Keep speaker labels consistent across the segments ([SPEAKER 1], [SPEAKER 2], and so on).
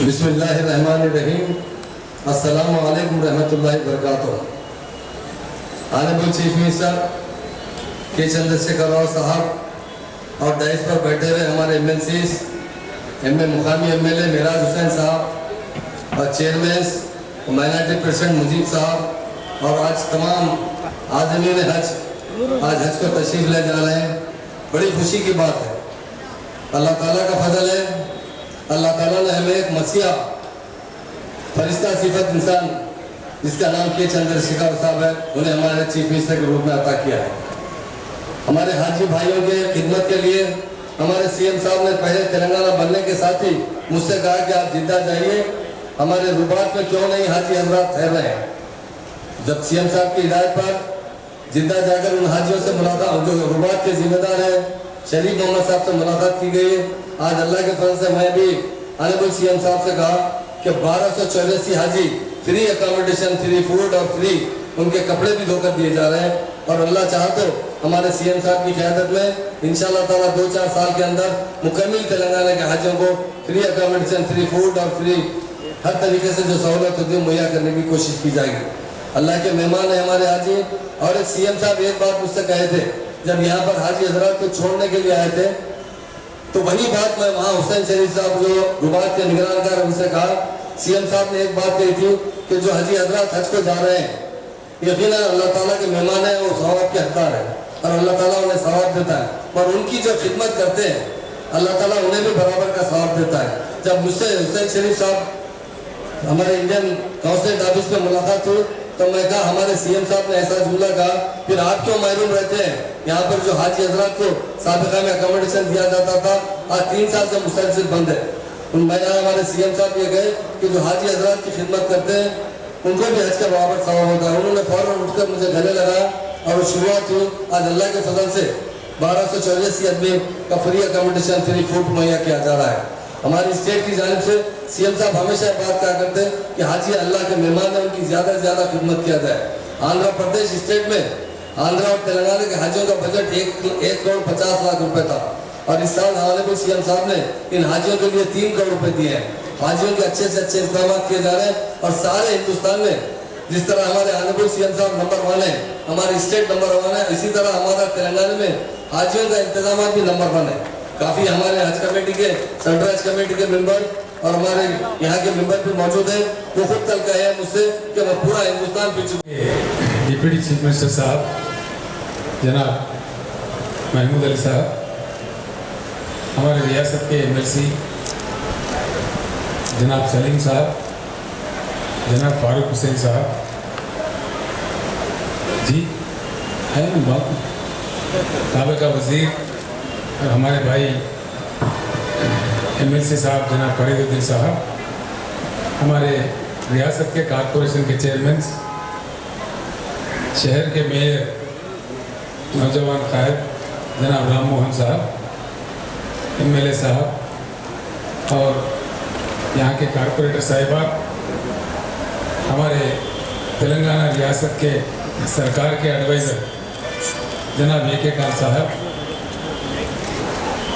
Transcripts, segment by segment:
[SPEAKER 1] बिस्मिल्लाहिर्रहमानिर्रहीम। अस्सलामु अलैकुम रहमतुल्लाहि वबरकातुहू। ऑनरेबल चीफ मिनिस्टर के चंद्रशेखर राव साहब और डाइस पर बैठे हुए हमारे एमएलसीज, मुकामी एमएलए मिराज हुसैन साहब और चेयरमैन माइनॉरिटी प्रेसिडेंट मुजीब साहब और आज तमाम आज़मीन हज आज हज को तशरीफ ले जा रहे हैं। बड़ी खुशी की बात है, अल्लाह ताला का फजल है। अल्लाह ताला ने हमें एक मसीहा फरिश्ता सिफत इंसान जिसका नाम के चंद्रशेखर साहब है, उन्हें हमारे चीफ मिनिस्टर के रूप में अता किया है। हमारे हाजी भाइयों के खिदमत के लिए हमारे सीएम साहब ने पहले तेलंगाना बनने के साथ ही मुझसे कहा कि आप जिद्दा जाइए, हमारे रुबात में क्यों नहीं हाजी हजरात ठहर रहे हैं। जब सीएम साहब की हिदायत पर जिद्दा जाकर उन हाजियों से मुलाकात, जो रुबात के जिम्मेदार है शरीफ मोहम्मद साहब से मुलाकात की गई। आज अल्लाह के फजल से मैं भी ऑनरेबल सीएम साहब से कहा कि 1284 हाजी फ्री अकोमोडेशन, फ्री फूड और फ्री उनके कपड़े भी धोकर दिए जा रहे हैं। और अल्लाह चाहे तो हमारे सीएम साहब की क़यादत में इंशाअल्लाह ताला 2-4 साल के अंदर मुकम्मल तेलंगाना के हाजियों को फ्री अकोमोडेशन, फ्री फूड और फ्री हर तरीके से जो सहूलत होती है मुहैया करने की कोशिश की जाएगी। अल्लाह के मेहमान है हमारे हाजी। और एक सीएम साहब एक बात मुझसे कहे थे, जब यहाँ पर हाजी हजरात को छोड़ने के लिए आए थे, तो वही बात मैं वहाँ हुसैन शरीफ साहब जो रुबात के निगरानकार उनसे कहा। सीएम साहब ने एक बात कही थी कि जो हाजी हजरात हज को जा रहे हैं, यकीनन अल्लाह ताला के मेहमान है, वो सवाब के हकदार है और अल्लाह ताला उन्हें सवाब देता है। और उनकी जो खिदमत करते हैं अल्लाह ताला उन्हें भी बराबर का सवाब देता है। जब मुझसे हुसैन शरीफ साहब हमारे इंडियन काउंसिल ऑफिस में मुलाकात हुई तो मैं कहा, हमारे सीएम साहब ने ऐसा जुमला कहा, फिर आप क्यों महरूम रहते हैं। यहाँ पर जो हाजी हजरात को साबिका में अकोमोडेशन दिया जाता था, आज 3 साल से मुसलसल बंद है। मैं हमारे सीएम साहब ये कहे कि जो हाजी हजरात की खिदमत करते हैं उनको भी हज का बराबर सवाब होता है। उन्होंने फौरन उठकर मुझे गले लगाया और वो शुरुआत हुई। आज अल्लाह के फजल से 1284 आदमी का फ्री अकोमोडेशन, फ्री फूड मुहैया किया जा रहा है। हमारी स्टेट की जानिब से सीएम साहब हमेशा बात कहा करते हैं कि हाजी अल्लाह के मेहमान है, उनकी ज़्यादा से ज़्यादा खिदमत किया जाए। आंध्र प्रदेश स्टेट में आंध्र और तेलंगाना के हाजियों का बजट 1,50,00,000 रुपए था और इस साल ऑनरेबल सीएम साहब ने इन हाजियों के लिए 3 करोड़ रुपए दिए हैं। हाजियों के अच्छे से अच्छे इंतजाम किए जा रहे हैं और सारे हिंदुस्तान में जिस तरह हमारे ऑनरेबल सीएम साहब नंबर 1 है, हमारी स्टेट नंबर 1 है, इसी तरह हमारा तेलंगाना में हाजियों का इंतजाम भी नंबर 1 है। काफ़ी हमारे हज कमेटी के, सेंट्रल हज कमेटी के मेंबर और हमारे यहाँ के मेंबर भी मौजूद हैं। वो खुद कल कहे हैं मुझसे कि मैं पूरा हिंदुस्तान पीछे।
[SPEAKER 2] डिप्टी चीफ मिनिस्टर साहब जनाब महमूद अली साहब, हमारे रियासत के एमएलसी जनाब सलीम साहब, जनाब फारूक हुसैन साहब जी है बात, साबिका वज़ीर और हमारे भाई एमएलसी साहब जनाब फरीदुद्दीन साहब, हमारे रियासत के कॉरपोरेशन के चेयरमैन, शहर के मेयर नौजवान कायद जनाब राम मोहन साहब, एमएलए साहब और यहाँ के कॉरपोरेटर साहिबान, हमारे तेलंगाना रियासत के सरकार के एडवाइज़र जनाब AK खान साहब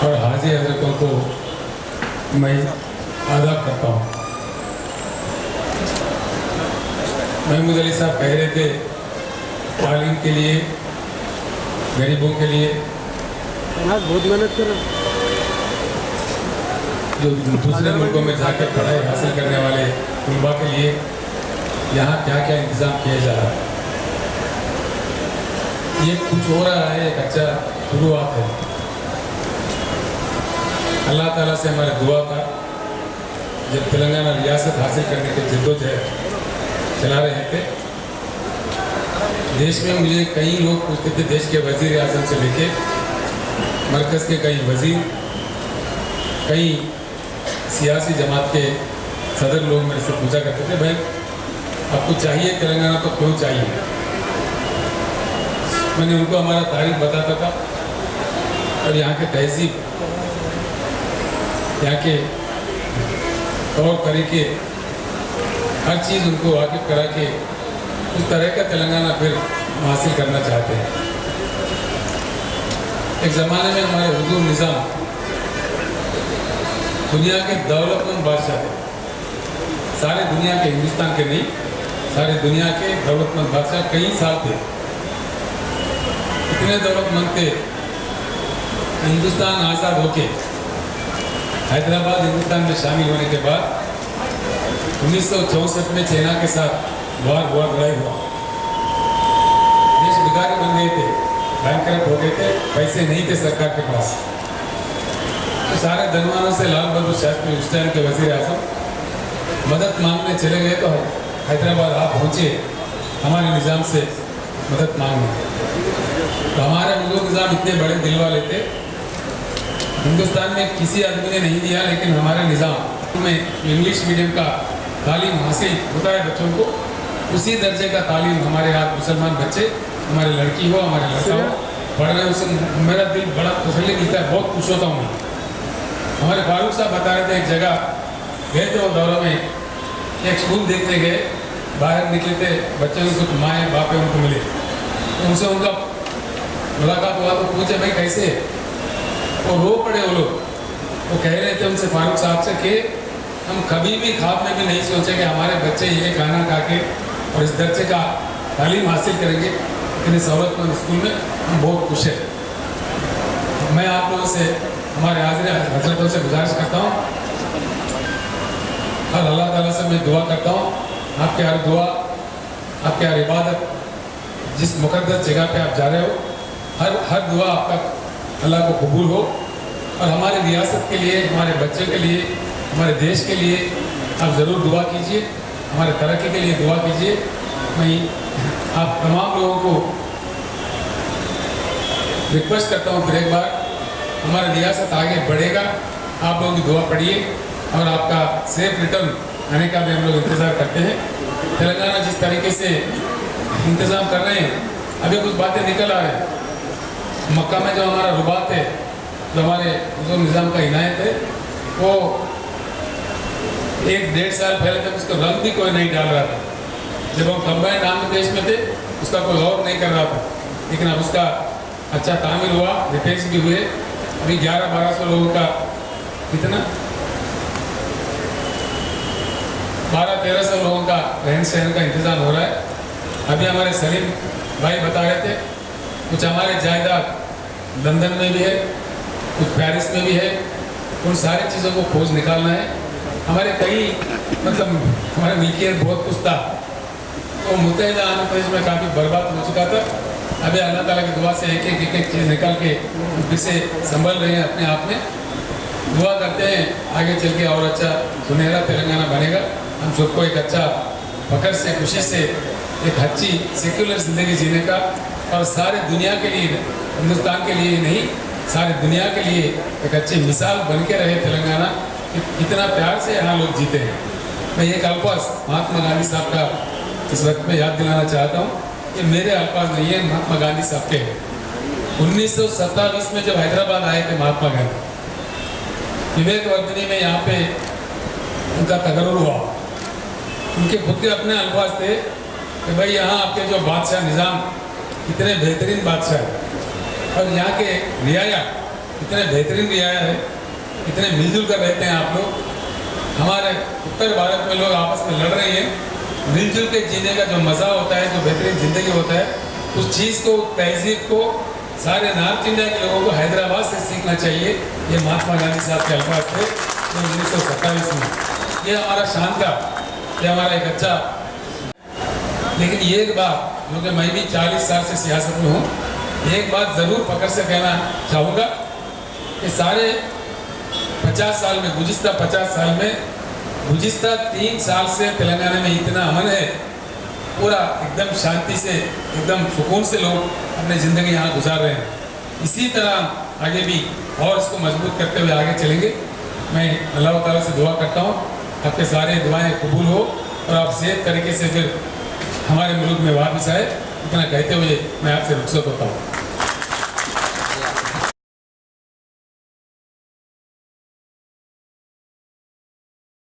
[SPEAKER 2] और हाजी हजरतों को मैं आदाब करता हूँ। महमूद अली साहब कह रहे थे तालीम के लिए, गरीबों के लिए
[SPEAKER 3] बहुत मेहनत कर रहे हैं,
[SPEAKER 2] जो दूसरे मुल्कों में जाकर पढ़ाई हासिल करने वाले तलबा के लिए यहाँ क्या क्या इंतज़ाम किया जा रहा है। ये कुछ हो रहा है, एक अच्छा शुरुआत है। अल्लाह ताला से हमारे दुआ था, जब तेलंगाना रियासत हासिल करने के जद्दोजहद चला रहे थे, देश में मुझे कई लोग पूछते थे, देश के वज़ीर आज़म से लेके मरकज़ के कई वज़ीर, कई सियासी जमात के सदर लोग मेरे से पूछा करते थे, भाई आपको चाहिए तेलंगाना तो क्यों चाहिए। मैंने उनको हमारा तारीख बताता था और यहाँ के तहजीब, यहाँ के तौर तरीके, हर चीज़ उनको वाकिफ़ करा के उस तरह का तेलंगाना फिर हासिल करना चाहते हैं। एक ज़माने में हमारे हुजूर निज़ाम दुनिया के डेवलपमेंट बादशाह थे, सारे दुनिया के, हिंदुस्तान के नहीं, सारे दुनिया के डेवलपमेंट बादशाह कई साल थे। इतने डेवलपमेंट थे, हिंदुस्तान आज़ाद होके हैदराबाद हिंदुस्तान में शामिल होने के बाद 1964 में चाइना के साथ बहुत लड़ाई हुआ। देश भिखारी बन गए थे, बैंकरप्ट हो गए थे, पैसे नहीं थे सरकार के पास। तो सारे धनवानों से लाल बहादुर शास्त्री उस टाइम के वजीर आजम मदद मांगने चले गए। तो हैदराबाद आप पहुँचे हमारे निज़ाम से मदद मांगने। तो हमारे मुगल निज़ाम इतने बड़े दिल वाले थे, हिंदुस्तान में किसी आदमी ने नहीं दिया, लेकिन हमारे निज़ाम में इंग्लिश मीडियम का तालीम हासिल होता है बच्चों को, उसी दर्जे का तालीम हमारे यहाँ मुसलमान बच्चे, हमारे लड़की हो, हमारे लड़का हो, पढ़ रहे, उससे मेरा दिल बड़ा तसल्ली मिलता है, बहुत खुश होता हूँ मैं। हमारे फारूक साहब बता रहे थे, एक जगह गए थे वो दौरा में, एक स्कूल देखने गए, बाहर निकले थे, बच्चे में कुछ माँ बाप है उनको मिले, तो उनसे उनका मुलाकात हुआ। तो पूछे भाई कैसे, वो रो पड़े वो लोग। वो कह रहे थे उनसे, फारूक साहब से, कि हम कभी भी ख्वाब में भी नहीं सोचे कि हमारे बच्चे ये खाना खा के और इस दर्जे का तालीम हासिल करेंगे, लेकिन सहूलतमंद स्कूल में हम बहुत खुश हैं। मैं आप लोगों से, हमारे हाज़िर हज़रतों से गुजारिश करता हूँ और अल्लाह ताला से मैं दुआ करता हूँ, आपके हर दुआ, आपके हर इबादत, जिस मुक़द्दस जगह पे आप जा रहे हो, हर दुआ आपका अल्लाह को कबूल हो, और हमारी रियासत के लिए, हमारे बच्चे के लिए, हमारे देश के लिए आप ज़रूर दुआ कीजिए, हमारे तरक्की के लिए दुआ कीजिए। मैं आप तमाम लोगों को रिक्वेस्ट करता हूँ, फिर एक बार, हमारी रियासत आगे बढ़ेगा, आप लोगों की दुआ पढ़िए, और आपका सेफ रिटर्न आने का भी हम लोग इंतज़ार करते हैं। तेलंगाना जिस तरीके से इंतज़ाम कर रहे हैं, अभी कुछ बातें निकल आ रहे हैं। मक्का में जो हमारा रुबात है, जो हमारे जो निज़ाम का इनायत है, वो 1-1.5 साल पहले तक उसका रंग भी कोई नहीं डाल रहा था। जब हम कंबाइंड आंध्र प्रदेश में थे, उसका कोई गौर नहीं कर रहा था, लेकिन अब उसका अच्छा तामीर हुआ, रिपेयर्स भी हुए। अभी 1100-1200 लोगों का, कितना 1200-1300 लोगों का रहन सहन का इंतज़ाम हो रहा है। अभी हमारे सलीम भाई बता रहे थे, कुछ हमारे जायदाद लंदन में भी है, कुछ पेरिस में भी है, उन सारी चीज़ों को खोज निकालना है। हमारे कई मतलब हमारे मिल्कियत बहुत कुछ था, तो मुत्तहिदा आंध्र प्रदेश में काफ़ी बर्बाद हो चुका था। अभी अल्लाह ताला की दुआ से एक चीज़ निकाल के फिर से संभल रहे हैं अपने आप में। दुआ करते हैं आगे चल के और अच्छा सुनहरा तेलंगाना बनेगा, हम सबको एक अच्छा फख्र से, खुशी से, एक अच्छी सेक्युलर ज़िंदगी जीने का, और सारे दुनिया के लिए, हिंदुस्तान के लिए नहीं, सारे दुनिया के लिए एक अच्छी मिसाल बन के रहे तेलंगाना, कि कितना प्यार से यहाँ लोग जीते हैं। मैं एक अल्फाज महात्मा गांधी साहब का इस वक्त में याद दिलाना चाहता हूँ, कि मेरे अल्फाज नहीं है, महात्मा गांधी साहब के हैं। 1927 में जब हैदराबाद आए थे महात्मा गांधी, विवेक वर्धिनी में यहाँ पे उनका तकर्रुर हुआ। उनके खुद के अपने अल्फाज थे कि भाई यहाँ आपके जो बादशाह निज़ाम इतने बेहतरीन बादशाह है, और यहाँ के रियाया इतने बेहतरीन रियाया है, इतने मिलजुल कर रहते हैं आप लोग। हमारे उत्तर भारत में लोग आपस में लड़ रहे हैं, मिलजुल के जीने का जो मज़ा होता है, जो बेहतरीन ज़िंदगी होता है, उस चीज़ को, तहजीब को सारे नॉर्थ इंडिया के लोगों को हैदराबाद से सीखना चाहिए। ये महात्मा गांधी साहब के अल्फाज थे 1927 में। ये हमारा शान का, ये हमारा एक अच्छा। लेकिन ये एक बात, क्योंकि मैं भी 40 साल से सियासत में हूँ, एक बात ज़रूर पकड़ से कहना चाहूँगा कि सारे 50 साल में, गुज़िश्ता 50 साल में, गुज़िश्ता 3 साल से तेलंगाना में इतना अमन है, पूरा एकदम शांति से, एकदम सुकून से लोग अपनी ज़िंदगी यहाँ गुजार रहे हैं। इसी तरह आगे भी और इसको मजबूत करते हुए आगे चलेंगे। मैं अल्लाह ताला से दुआ करता हूँ आपके सारे दुआएं कबूल हो, और आप सेफ तरीके से फिर हमारे मुल्क में वापस आए। इतना कहते हुए मैं आपसे रुखसत होता हूँ।